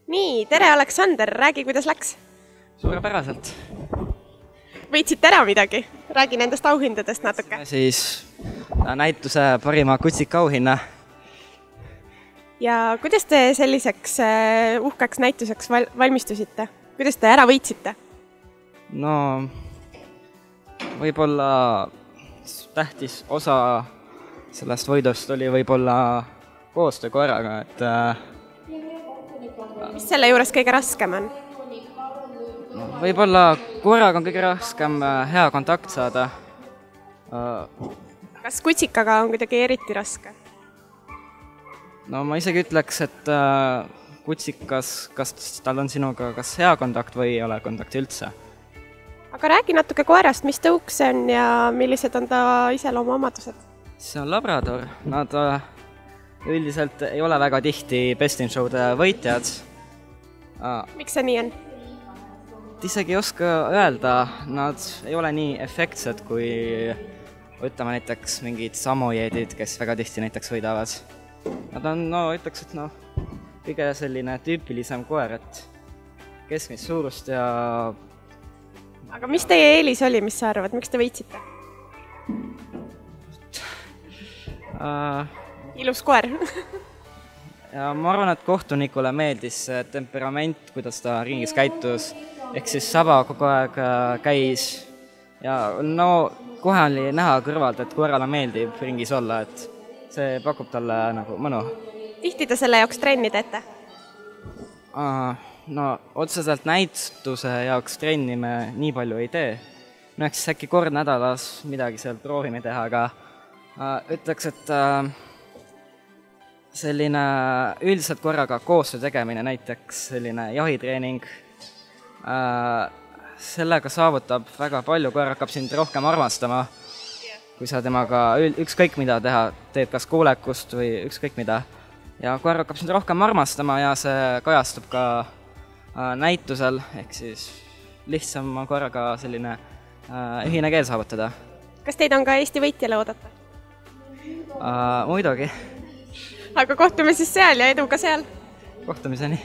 Nii, tere Aleksander, räägi, kuidas läks? Suurepäraselt. Võitsite ära midagi? Räägi nendest auhindadest natuke. Siis näituse parima kutsika auhinna. Ja kuidas te selliseks uhkeks näituseks valmistusite? Kuidas te ära võitsite? No, võib-olla tähtis osa sellest võidust oli võib-olla koostöö koeraga, et mis selle juures kõige raskem on? võib-olla koeraga on kõige raskem hea kontakt saada. Kas kutsikaga on kuidagi eriti raske? No ma isegi ütleks, et kutsikas, kas tal on sinuga kas hea kontakt või ei ole kontakti üldse. Aga räägi natuke koerast, mis tõuk see on ja millised on ta iseloomuomadused? See on labrador. Nad üldiselt ei ole väga tihti Best in Show'de võitjad. Miks see nii on? Isegi ei oska öelda, nad ei ole nii efektsed kui ütleme näiteks mingid samojeedid, kes väga tihti näiteks võidavad. Nad on, ütleks, et kõige selline tüüpilisem koer, et keskmist suurust ja... Aga mis teie eelis oli, mis sa arvad, miks te võitsite? Ilus koer. Ja ma arvan, et kohtunikule meeldis see temperament, kuidas ta ringis käitus. Ehk siis Saba kogu aeg käis ja kohe oli näha kõrvalt, et koerale meeldib ringis olla, et see pakub talle nagu mõnu. Tihti te selle jaoks trenni teete? No otseselt näituse jaoks trenni me nii palju ei tee. No eks äkki kord nädalas midagi seal proovime teha, aga ütleks, et selline üldiselt korraga koostöö tegemine, näiteks selline jahitreening, sellega saavutab väga palju, koer hakkab sind rohkem armastama, kui sa temaga ükskõik mida teha, teed kas kuulekust või ükskõik mida. Ja koer hakkab sind rohkem armastama ja see kajastub ka näitusel, ehk siis lihtsam korraga selline ühine keel saavutada. Kas teid on ka Eesti võitjale oodata? Muidugi. Aga kohtume siis seal ja edu ka seal! Kohtumiseni!